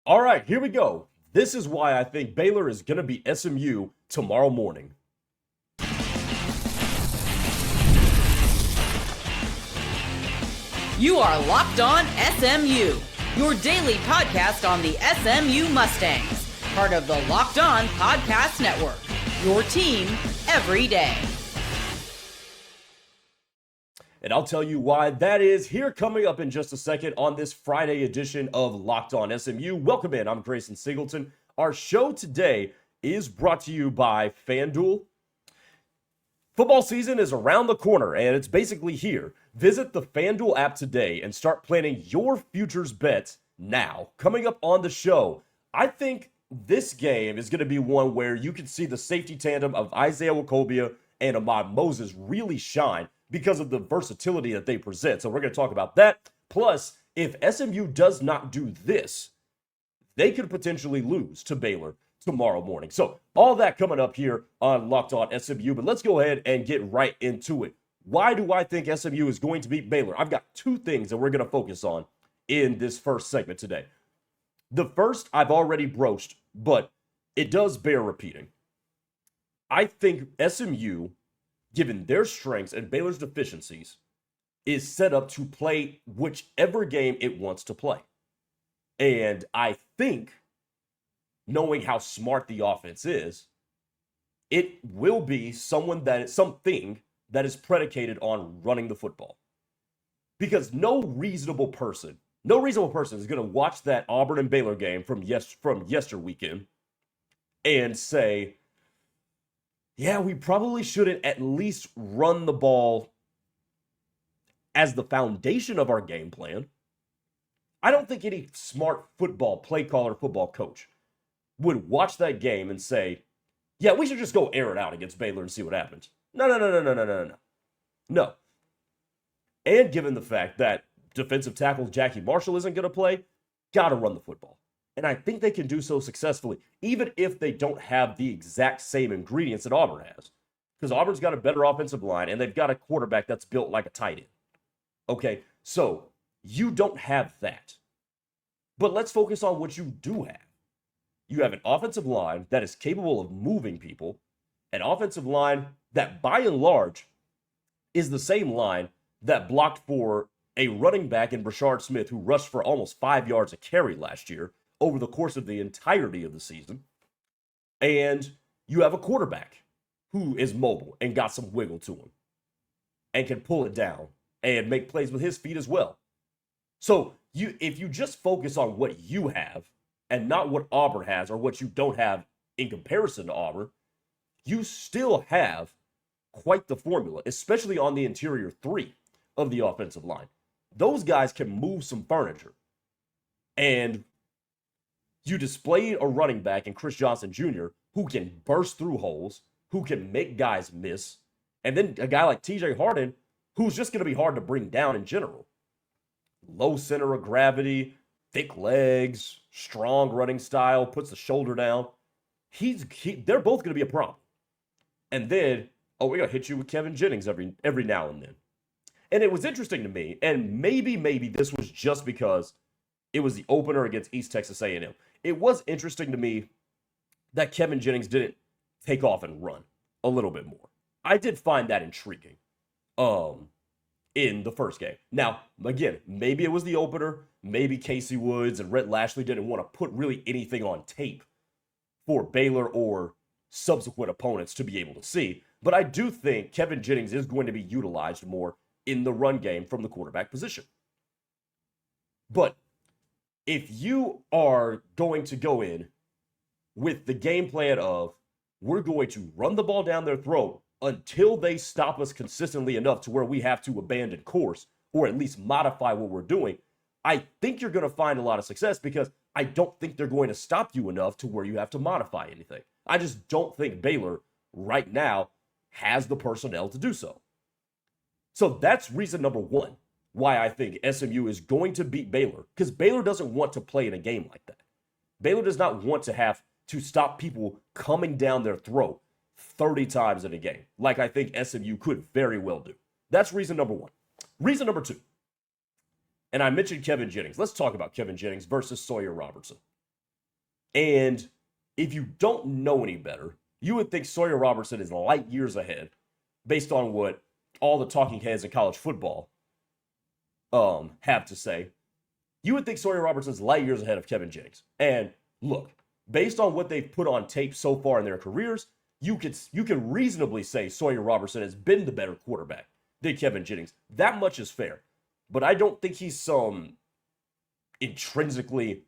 All right, here we go. This is why I think Baylor is going to be SMU tomorrow morning. You are Locked On SMU, your daily podcast on the SMU Mustangs, part of the Locked On Podcast Network, your team every day. And I'll tell you why that is here coming up in just a second on this Friday edition of Locked On SMU. Welcome in. I'm Grayson Singleton. Our show today is brought to you by FanDuel. Football season is around the corner, and it's basically here. Visit the FanDuel app today and start planning your futures bets now. Coming up on the show, I think this game is going to be one where you can see the safety tandem of Isaiah Nwokobia and Ahmad Moses really shine because of the versatility that they present. So we're going to talk about that. Plus, if SMU does not do this, they could potentially lose to Baylor tomorrow morning. So all that coming up here on Locked On SMU, but let's go ahead and get right into it. Why do I think SMU is going to beat Baylor? I've got two things that we're going to focus on in this first segment today. The first I've already broached, but it does bear repeating. I think SMU, given their strengths and Baylor's deficiencies, is set up to play whichever game it wants to play. And I think, knowing how smart the offense is, it will be something that is predicated on running the football. Because no reasonable person is going to watch that Auburn and Baylor game from yester weekend and say, yeah, we probably shouldn't at least run the ball as the foundation of our game plan. I don't think any smart football play caller, football coach would watch that game and say, yeah, we should just go air it out against Baylor and see what happens. No. And given the fact that defensive tackle Jackie Marshall isn't going to play, got to run the football. And I think they can do so successfully, even if they don't have the exact same ingredients that Auburn has. Because Auburn's got a better offensive line, and they've got a quarterback that's built like a tight end. Okay, so you don't have that. But let's focus on what you do have. You have an offensive line that is capable of moving people, an offensive line that, by and large, is the same line that blocked for a running back in Brashard Smith who rushed for almost 5 yards a carry last year over the course of the entirety of the season. And you have a quarterback who is mobile and got some wiggle to him and can pull it down and make plays with his feet as well. So if you just focus on what you have and not what Auburn has or what you don't have in comparison to Auburn, you still have quite the formula, especially on the interior three of the offensive line. Those guys can move some furniture. And you displayed a running back in Chris Johnson Jr. who can burst through holes, who can make guys miss, and then a guy like TJ Harden who's just going to be hard to bring down in general. Low center of gravity, thick legs, strong running style, puts the shoulder down. They're both going to be a problem. And then, we're going to hit you with Kevin Jennings every now and then. And it was interesting to me, and maybe this was just because it was the opener against East Texas A&M. It was interesting to me that Kevin Jennings didn't take off and run a little bit more. I did find that intriguing in the first game. Now, again, maybe it was the opener. Maybe Casey Woods and Rhett Lashley didn't want to put really anything on tape for Baylor or subsequent opponents to be able to see. But I do think Kevin Jennings is going to be utilized more in the run game from the quarterback position. But if you are going to go in with the game plan of we're going to run the ball down their throat until they stop us consistently enough to where we have to abandon course or at least modify what we're doing, I think you're going to find a lot of success because I don't think they're going to stop you enough to where you have to modify anything. I just don't think Baylor right now has the personnel to do so. So that's reason number one why I think SMU is going to beat Baylor, because Baylor doesn't want to play in a game like that. Baylor does not want to have to stop people coming down their throat 30 times in a game, like I think SMU could very well do. That's reason number one. Reason number two, and I mentioned Kevin Jennings. Let's talk about Kevin Jennings versus Sawyer Robertson. And if you don't know any better, you would think Sawyer Robertson is light years ahead based on what all the talking heads in college football have to say. You would think Sawyer Robertson's light years ahead of Kevin Jennings. And look, based on what they've put on tape so far in their careers, you can reasonably say Sawyer Robertson has been the better quarterback than Kevin Jennings. That much is fair. But I don't think he's some intrinsically,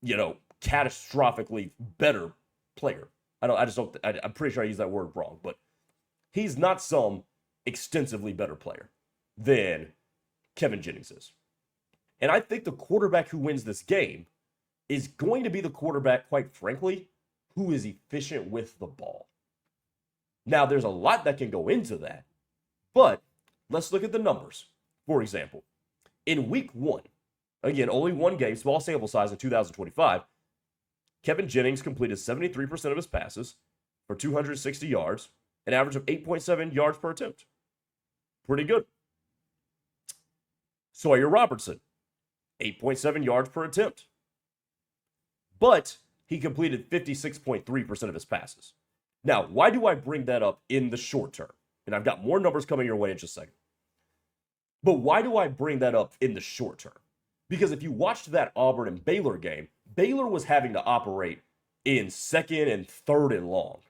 catastrophically better player. I'm pretty sure I used that word wrong, but he's not some extensively better player than Kevin Jennings is. And I think the quarterback who wins this game is going to be the quarterback, quite frankly, who is efficient with the ball. Now, there's a lot that can go into that, but let's look at the numbers. For example, in week 1, again, only one game, small sample size in 2025, Kevin Jennings completed 73% of his passes for 260 yards, an average of 8.7 yards per attempt. Pretty good. Sawyer Robertson, 8.7 yards per attempt. But he completed 56.3% of his passes. Now, why do I bring that up in the short term? And I've got more numbers coming your way in just a second. But why do I bring that up in the short term? Because if you watched that Auburn and Baylor game, Baylor was having to operate in second and third and long.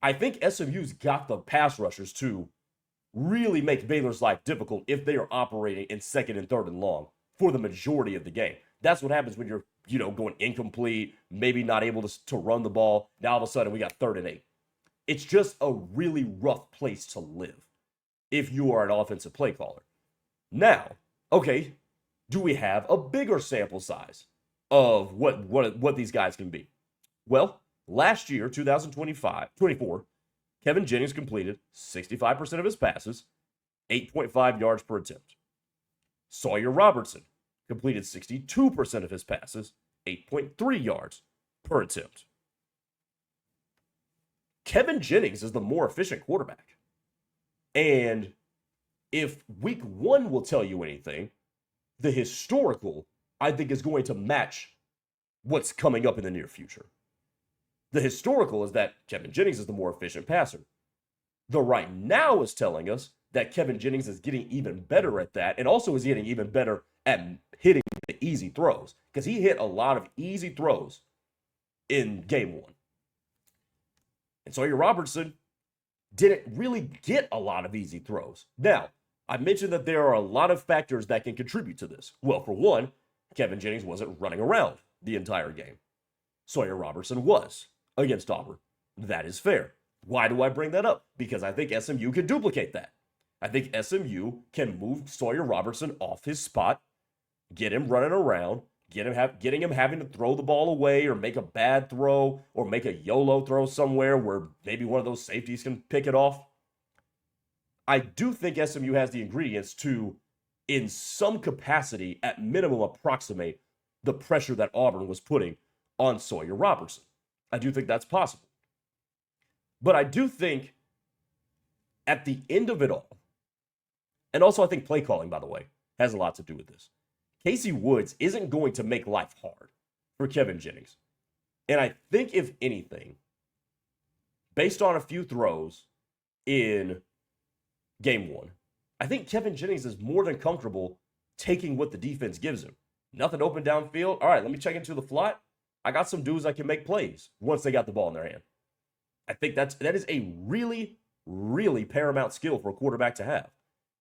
I think SMU's got the pass rushers to really make Baylor's life difficult if they are operating in second and third and long for the majority of the game. That's what happens when you're, going incomplete, maybe not able to run the ball. Now all of a sudden we got 3rd and 8. It's just a really rough place to live if you are an offensive play caller. Now, okay, do we have a bigger sample size of what these guys can be? Well, last year, 2024, Kevin Jennings completed 65% of his passes, 8.5 yards per attempt. Sawyer Robertson completed 62% of his passes, 8.3 yards per attempt. Kevin Jennings is the more efficient quarterback. And if week 1 will tell you anything, the historical, I think, is going to match what's coming up in the near future. The historical is that Kevin Jennings is the more efficient passer. The right now is telling us that Kevin Jennings is getting even better at that, and also is getting even better at hitting the easy throws, because he hit a lot of easy throws in game 1. And Sawyer Robertson didn't really get a lot of easy throws. Now, I mentioned that there are a lot of factors that can contribute to this. Well, for one, Kevin Jennings wasn't running around the entire game. Sawyer Robertson was against Auburn. That is fair. Why do I bring that up? Because I think SMU can duplicate that. I think SMU can move Sawyer Robertson off his spot, get him running around, getting him having to throw the ball away or make a bad throw or make a YOLO throw somewhere where maybe one of those safeties can pick it off. I do think SMU has the ingredients to, in some capacity, at minimum, approximate the pressure that Auburn was putting on Sawyer Robertson. I do think that's possible. But I do think at the end of it all, and also I think play calling, by the way, has a lot to do with this. Casey Woods isn't going to make life hard for Kevin Jennings. And I think, if anything, based on a few throws in game 1, I think Kevin Jennings is more than comfortable taking what the defense gives him. Nothing open downfield. All right, let me check into the flat. I got some dudes that can make plays once they got the ball in their hand. I think that is a really, really paramount skill for a quarterback to have.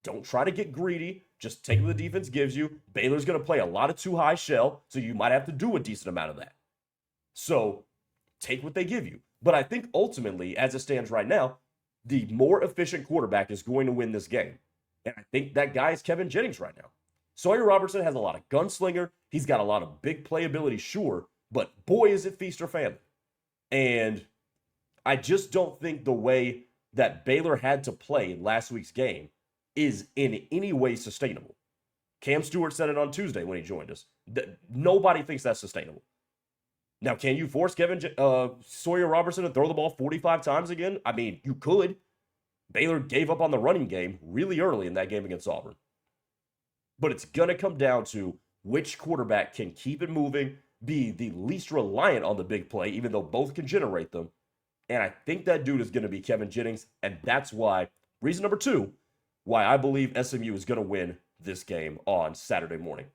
Don't try to get greedy. Just take what the defense gives you. Baylor's going to play a lot of too high shell, so you might have to do a decent amount of that. So take what they give you. But I think ultimately, as it stands right now, the more efficient quarterback is going to win this game. And I think that guy is Kevin Jennings right now. Sawyer Robertson has a lot of gunslinger. He's got a lot of big playability, sure. But boy, is it feast or famine. And I just don't think the way that Baylor had to play in last week's game is in any way sustainable. Cam Stewart said it on Tuesday when he joined us. Nobody thinks that's sustainable. Now, can you force Sawyer Robertson to throw the ball 45 times again? I mean, you could. Baylor gave up on the running game really early in that game against Auburn. But it's going to come down to which quarterback can keep it moving, be the least reliant on the big play, even though both can generate them. And I think that dude is going to be Kevin Jennings. And that's why, reason number 2, why I believe SMU is going to win this game on Saturday morning.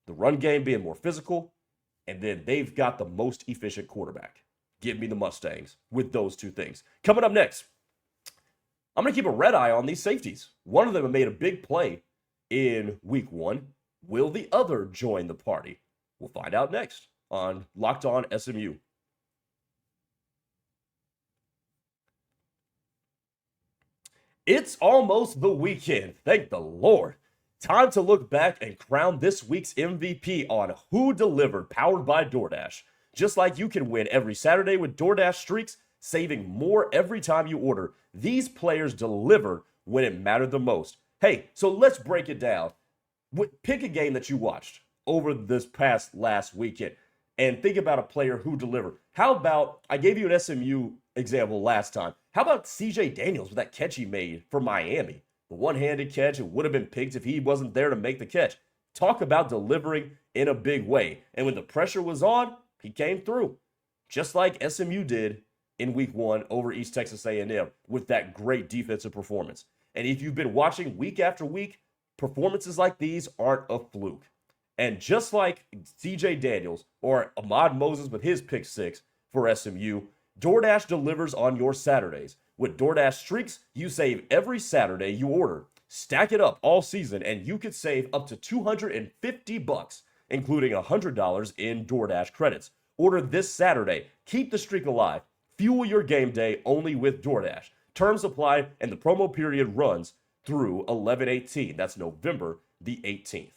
The run game being more physical, and then they've got the most efficient quarterback. Give me the Mustangs with those 2 things. Coming up next, I'm going to keep a red eye on these safeties. One of them made a big play in week 1. Will the other join the party? We'll find out next on Locked On SMU. It's almost the weekend. Thank the Lord. Time to look back and crown this week's MVP on Who Delivered, powered by DoorDash. Just like you can win every Saturday with DoorDash Streaks, saving more every time you order. These players delivered when it mattered the most. Hey, so let's break it down. Pick a game that you watched over this past last weekend and think about a player who delivered. How about, I gave you an SMU example last time. How about CJ Daniels with that catch he made for Miami? The one-handed catch, it would have been picked if he wasn't there to make the catch. Talk about delivering in a big way. And when the pressure was on, he came through. Just like SMU did in week 1 over East Texas A&M with that great defensive performance. And if you've been watching week after week, performances like these aren't a fluke. And just like TJ Daniels or Ahmad Moses with his pick 6 for SMU, DoorDash delivers on your Saturdays. With DoorDash Streaks, you save every Saturday you order. Stack it up all season and you could save up to $250, including $100 in DoorDash credits. Order this Saturday. Keep the streak alive. Fuel your game day only with DoorDash. Terms apply and the promo period runs through 11/18. That's November the 18th.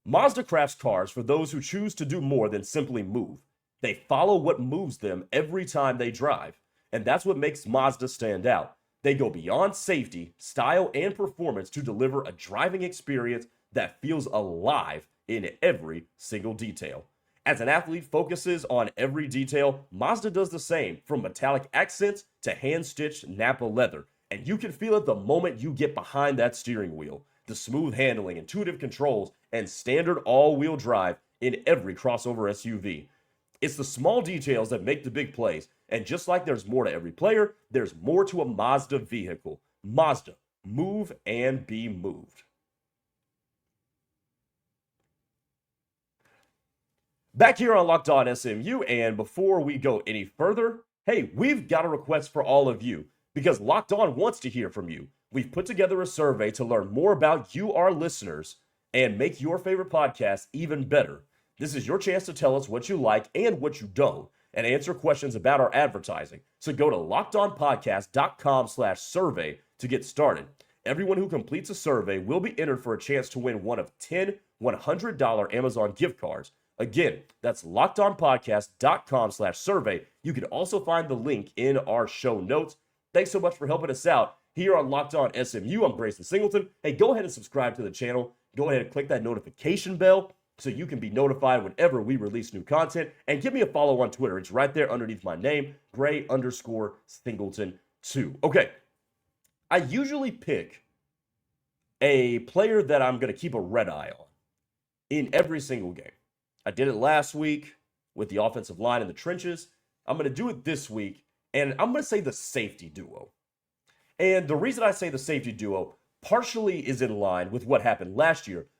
Mazda crafts cars for those who choose to do more than simply move. They follow what moves them every time they drive, and that's what makes Mazda stand out. They go beyond safety, style, and performance to deliver a driving experience that feels alive in every single detail. As an athlete focuses on every detail, Mazda does the same, from metallic accents to hand-stitched Napa leather, and you can feel it the moment you get behind that steering wheel. The smooth handling, intuitive controls, and standard all-wheel drive in every crossover SUV. It's the small details that make the big plays, and just like there's more to every player, there's more to a Mazda vehicle. Mazda, move and be moved. Back here on Locked On SMU, and before we go any further, hey, we've got a request for all of you, because Locked On wants to hear from you. We've put together a survey to learn more about you, our listeners, and make your favorite podcast even better. This is your chance to tell us what you like and what you don't, and answer questions about our advertising. So go to lockedonpodcast.com/survey to get started. Everyone who completes a survey will be entered for a chance to win one of 10 $100 Amazon gift cards. Again, that's lockedonpodcast.com/survey. You can also find the link in our show notes. Thanks so much for helping us out here on Locked On SMU. I'm Grayson Singleton. Hey, go ahead and subscribe to the channel. Go ahead and click that notification bell so you can be notified whenever we release new content. And give me a follow on Twitter. It's right there underneath my name, Gray_Singleton2. Okay, I usually pick a player that I'm going to keep a red eye on in every single game. I did it last week with the offensive line in the trenches. I'm going to do it this week, and I'm going to say the safety duo. And the reason I say the safety duo partially is in line with what happened last year,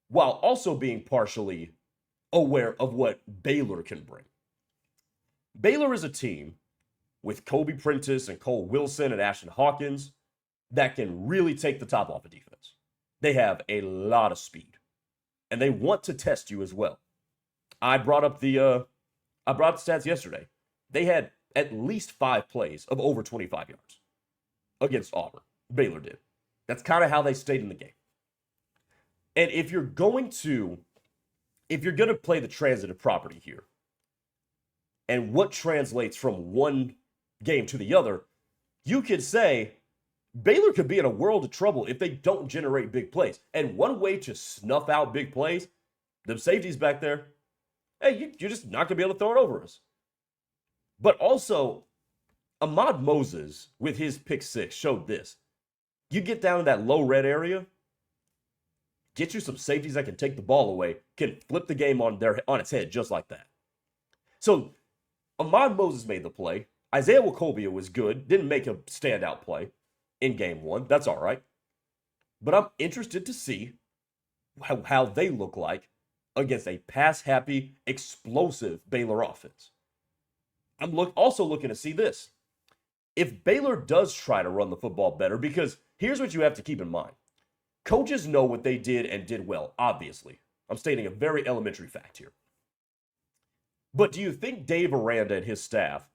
while also being partially aware of what Baylor can bring. Baylor is a team with Kobe Prentice and Cole Wilson and Ashton Hawkins that can really take the top off of defense. They have a lot of speed, and they want to test you as well. I brought up the stats yesterday. They had at least 5 plays of over 25 yards against Auburn. Baylor did. That's kind of how they stayed in the game. And if you're going to play the transitive property here, and what translates from one game to the other, you could say Baylor could be in a world of trouble if they don't generate big plays. And one way to snuff out big plays, them safeties back there, hey, you're just not going to be able to throw it over us. But also, Ahmad Moses, with his pick 6, showed this. You get down in that low red area, get you some safeties that can take the ball away, can flip the game on its head just like that. So Ahmad Moses made the play. Isaiah Nwokobia was good. Didn't make a standout play in game one. That's all right. But I'm interested to see how they look like against a pass-happy, explosive Baylor offense. I'm also looking to see this. If Baylor does try to run the football better, because here's what you have to keep in mind. Coaches know what they did and did well, obviously. I'm stating a very elementary fact here. But do you think Dave Aranda and his staff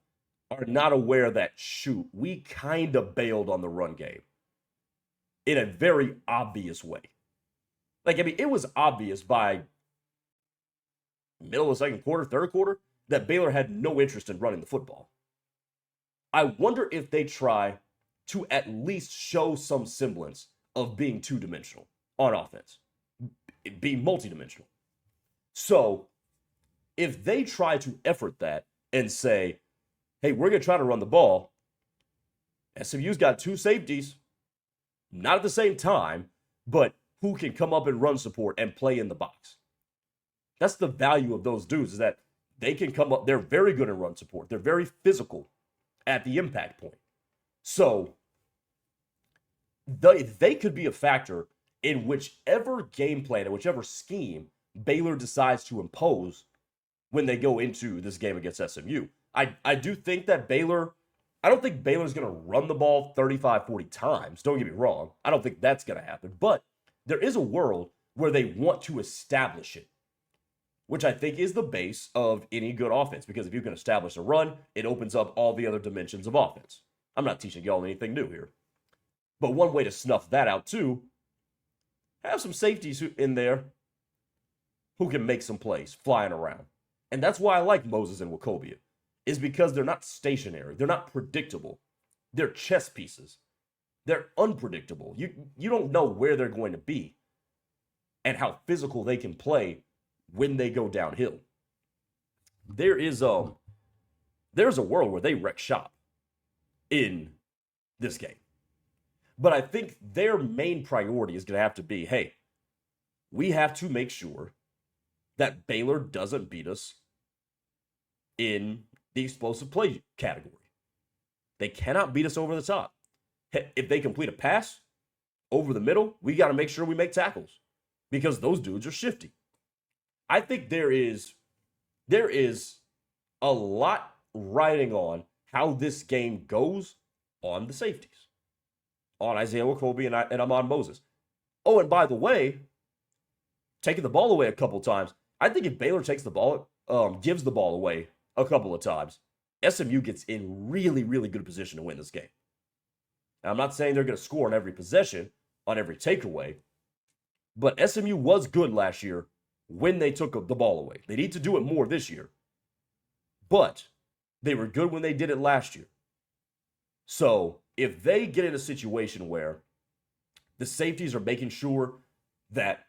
are not aware that, shoot, we kind of bailed on the run game in a very obvious way? Like, I mean, it was obvious by middle of the second quarter, third quarter, that Baylor had no interest in running the football. I wonder if they try to at least show some semblance of being two-dimensional on offense, being multidimensional. So if they try to effort that and say, hey, we're going to try to run the ball, SMU's got two safeties, not at the same time, but who can come up and run support and play in the box. That's the value of those dudes, is that they can come up. They're very good in run support. They're very physical at the impact point. So they could be a factor in whichever game plan and whichever scheme Baylor decides to impose when they go into this game against SMU. I do think that I don't think Baylor's going to run the ball 35, 40 times. Don't get me wrong. I don't think that's going to happen. But there is a world where they want to establish it, which I think is the base of any good offense. Because if you can establish a run, it opens up all the other dimensions of offense. I'm not teaching y'all anything new here. But one way to snuff that out too, have some safeties in there who can make some plays flying around. And that's why I like Moses and Nwokobia, is because they're not stationary. They're not predictable. They're chess pieces. They're unpredictable. You don't know where they're going to be and how physical they can play when they go downhill. There's a world where they wreck shop in this game. But I think their main priority is going to have to be, hey, we have to make sure that Baylor doesn't beat us in the explosive play category. They cannot beat us over the top. If they complete a pass over the middle, we got to make sure we make tackles because those dudes are shifty. I think there is a lot riding on how this game goes on the safeties, on Isaiah Nwokobia and Ahmad Moses. Oh, and by the way, taking the ball away a couple times, I think if Baylor takes the ball, gives the ball away a couple of times, SMU gets in really, really good position to win this game. Now, I'm not saying they're going to score on every possession, on every takeaway, but SMU was good last year when they took the ball away. They need to do it more this year, but they were good when they did it last year. So if they get in a situation where the safeties are making sure that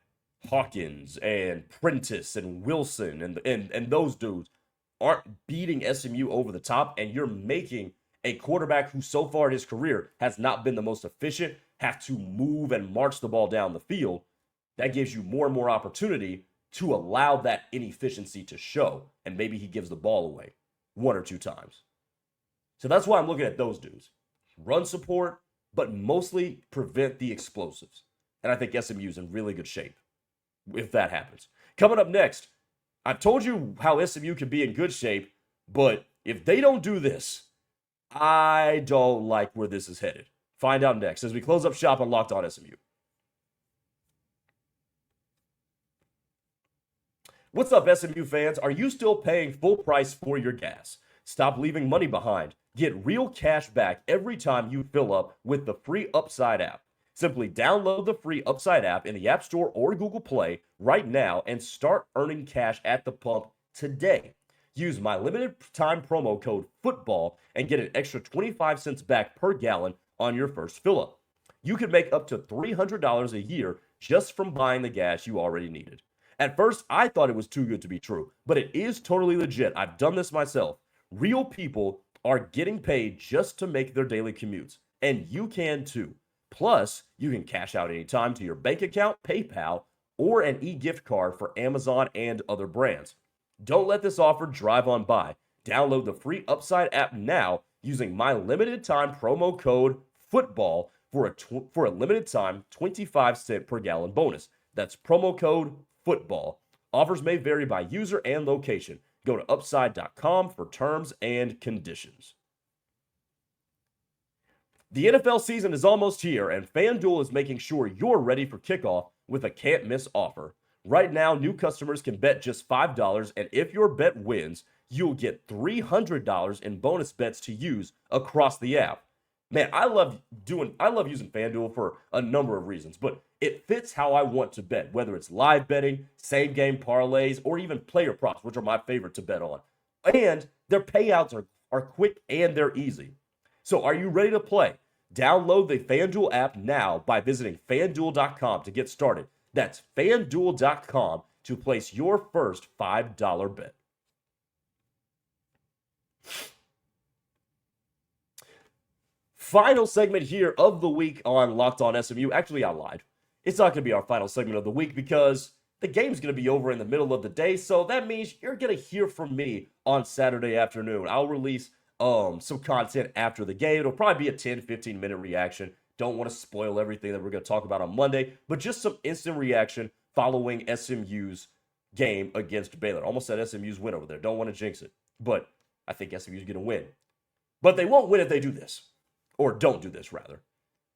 Hawkins and Prentice and Wilson and those dudes aren't beating SMU over the top, and you're making a quarterback who so far in his career has not been the most efficient have to move and march the ball down the field, that gives you more and more opportunity to allow that inefficiency to show, and maybe he gives the ball away one or two times. So that's why I'm looking at those dudes. Run support, but mostly prevent the explosives. And I think SMU's in really good shape if that happens. Coming up next, I've told you how SMU can be in good shape, but if they don't do this, I don't like where this is headed. Find out next as we close up shop on Locked On SMU. What's up, SMU fans? Are you still paying full price for your gas? Stop leaving money behind. Get real cash back every time you fill up with the free Upside app. Simply download the free Upside app in the App Store or Google Play right now and start earning cash at the pump today. Use my limited time promo code FOOTBALL and get an extra 25 cents back per gallon on your first fill up. You can make up to $300 a year just from buying the gas you already needed. At first, I thought it was too good to be true, but it is totally legit. I've done this myself. Real people are getting paid just to make their daily commutes, and you can too. Plus, you can cash out anytime to your bank account, PayPal, or an e-gift card for Amazon and other brands. Don't let this offer drive on by. Download the free Upside app now using my limited time promo code FOOTBALL for a limited time 25-cent per gallon bonus. That's promo code FOOTBALL. Offers may vary by user and location. Go to upside.com for terms and conditions. The NFL season is almost here, and FanDuel is making sure you're ready for kickoff with a can't-miss offer. Right now, new customers can bet just $5, and if your bet wins, you'll get $300 in bonus bets to use across the app. Man, I love using FanDuel for a number of reasons, but it fits how I want to bet, whether it's live betting, same-game parlays, or even player props, which are my favorite to bet on. And their payouts are quick and they're easy. So are you ready to play? Download the FanDuel app now by visiting FanDuel.com to get started. That's FanDuel.com to place your first $5 bet. Final segment here of the week on Locked On SMU. Actually, I lied. It's not going to be our final segment of the week because the game's going to be over in the middle of the day. So that means you're going to hear from me on Saturday afternoon. I'll release some content after the game. It'll probably be a 10-15 minute reaction. Don't want to spoil everything that we're going to talk about on Monday, but just some instant reaction following SMU's game against Baylor. Almost said SMU's win over there. Don't want to jinx it, but I think SMU's going to win. But they won't win if they do this, or don't do this rather.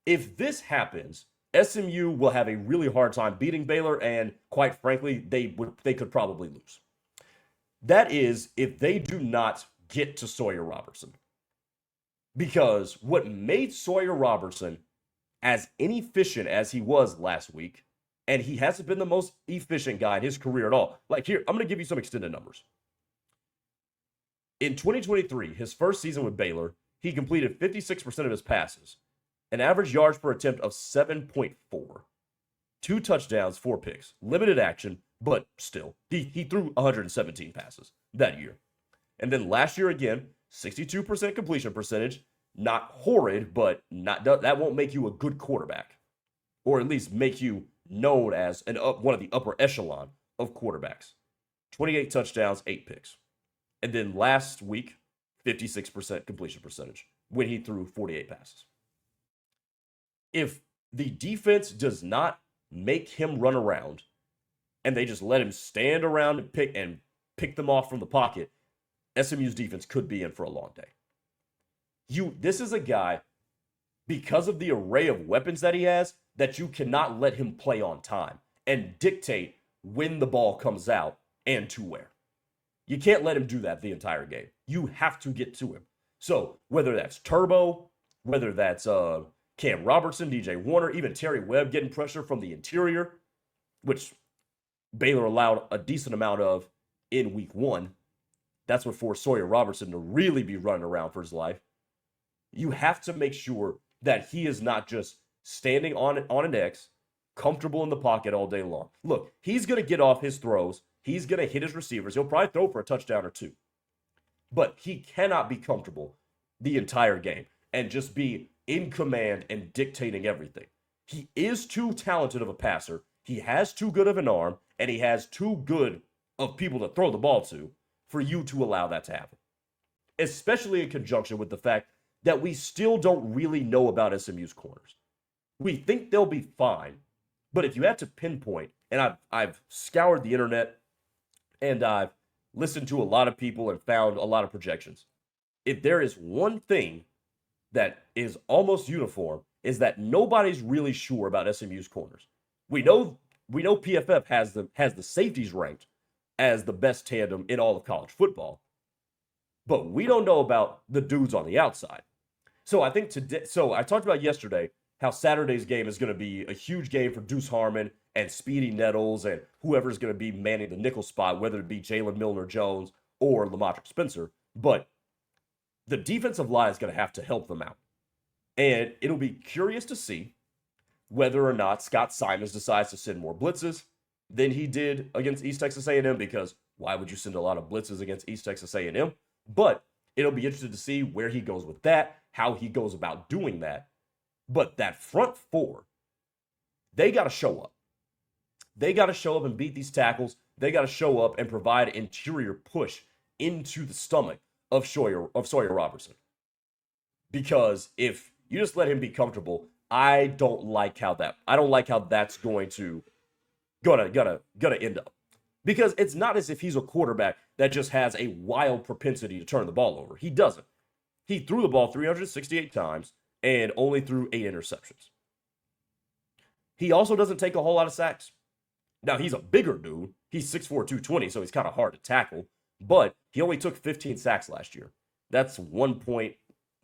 If this happens, SMU will have a really hard time beating Baylor, and quite frankly, they could probably lose. That is if they do not get to Sawyer Robertson. Because what made Sawyer Robertson as inefficient as he was last week, and he hasn't been the most efficient guy in his career at all. Like here, I'm going to give you some extended numbers. In 2023, his first season with Baylor, he completed 56% of his passes, an average yards per attempt of 7.4, 2 touchdowns, 4 picks, limited action, but still, he threw 117 passes that year. And then last year again, 62% completion percentage, not horrid, but that won't make you a good quarterback, or at least make you known as one of the upper echelon of quarterbacks. 28 touchdowns, 8 picks. And then last week, 56% completion percentage when he threw 48 passes. If the defense does not make him run around and they just let him stand around and pick them off from the pocket, SMU's defense could be in for a long day. This is a guy, because of the array of weapons that he has, that you cannot let him play on time and dictate when the ball comes out and to where. You can't let him do that the entire game. You have to get to him. So whether that's Turbo, whether that's Cam Robertson, DJ Warner, even Terry Webb getting pressure from the interior, which Baylor allowed a decent amount of in week 1. That's what forced Sawyer Robertson to really be running around for his life. You have to make sure that he is not just standing on an X, comfortable in the pocket all day long. Look, he's going to get off his throws. He's going to hit his receivers. He'll probably throw for a touchdown or 2. But he cannot be comfortable the entire game and just be in command and dictating everything. He is too talented of a passer. He has too good of an arm, and he has too good of people to throw the ball to for you to allow that to happen. Especially in conjunction with the fact that we still don't really know about SMU's corners. We think they'll be fine, but if you had to pinpoint, and I've scoured the internet and I've listened to a lot of people and found a lot of projections. If there is one thing that is almost uniform, is that nobody's really sure about SMU's corners. We know PFF has the safeties ranked as the best tandem in all of college football, but we don't know about the dudes on the outside. So I think today, I talked about yesterday how Saturday's game is going to be a huge game for Deuce Harmon and Speedy Nettles and whoever's going to be manning the nickel spot, whether it be Jalen Milner-Jones or Lamontre Spencer. But the defensive line is going to have to help them out. And it'll be curious to see whether or not Scott Simons decides to send more blitzes than he did against East Texas A&M, because why would you send a lot of blitzes against East Texas A&M? But it'll be interesting to see where he goes with that, how he goes about doing that. But that front four, they got to show up. They got to show up and beat these tackles. They got to show up and provide interior push into the stomach of Sawyer Robertson. Because if you just let him be comfortable, I don't like how that's going to end up. Because it's not as if he's a quarterback that just has a wild propensity to turn the ball over. He doesn't. He threw the ball 368 times and only threw 8 interceptions. He also doesn't take a whole lot of sacks. Now, he's a bigger dude. He's 6'4", 220, so he's kind of hard to tackle. But he only took 15 sacks last year. That's 1 point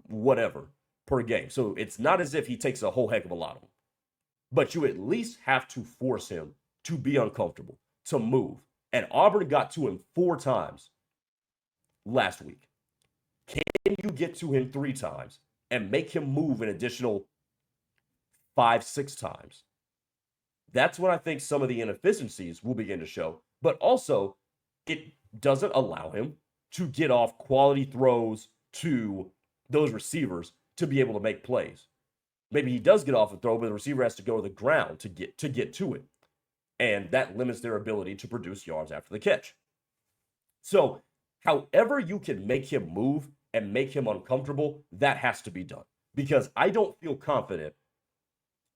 whatever per game. So it's not as if he takes a whole heck of a lot of them. But you at least have to force him to be uncomfortable, to move. And Auburn got to him 4 times last week. Can you get to him 3 times and make him move an additional 5, 6 times? That's when I think some of the inefficiencies will begin to show. But also, it doesn't allow him to get off quality throws to those receivers to be able to make plays. Maybe he does get off a throw, but the receiver has to go to the ground to get to it. And that limits their ability to produce yards after the catch. So, however you can make him move and make him uncomfortable, that has to be done. Because I don't feel confident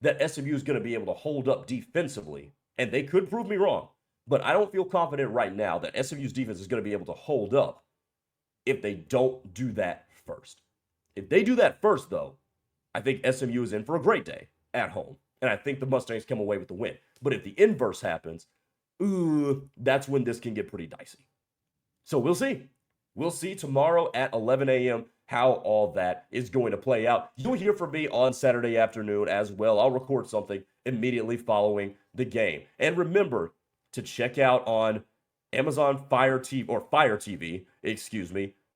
that SMU is going to be able to hold up defensively. And they could prove me wrong. But I don't feel confident right now that SMU's defense is going to be able to hold up if they don't do that first. If they do that first, though, I think SMU is in for a great day at home. And I think the Mustangs come away with the win. But if the inverse happens, that's when this can get pretty dicey. So we'll see. We'll see tomorrow at 11 a.m. how all that is going to play out. You'll hear from me on Saturday afternoon as well. I'll record something immediately following the game. And remember to check out on Amazon Fire TV,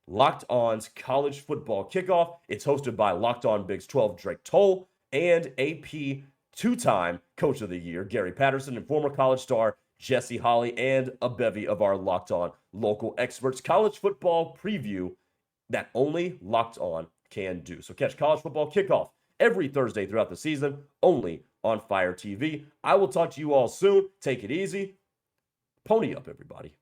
Locked On's College Football Kickoff. It's hosted by Locked On Bigs 12 Drake Toll and AP 2-time Coach of the Year Gary Patterson and former college star Jesse Holley and a bevy of our Locked On local experts. College football preview that only Locked On can do. So catch College Football Kickoff every Thursday throughout the season, only on Fire TV. I will talk to you all soon. Take it easy. Pony up, everybody.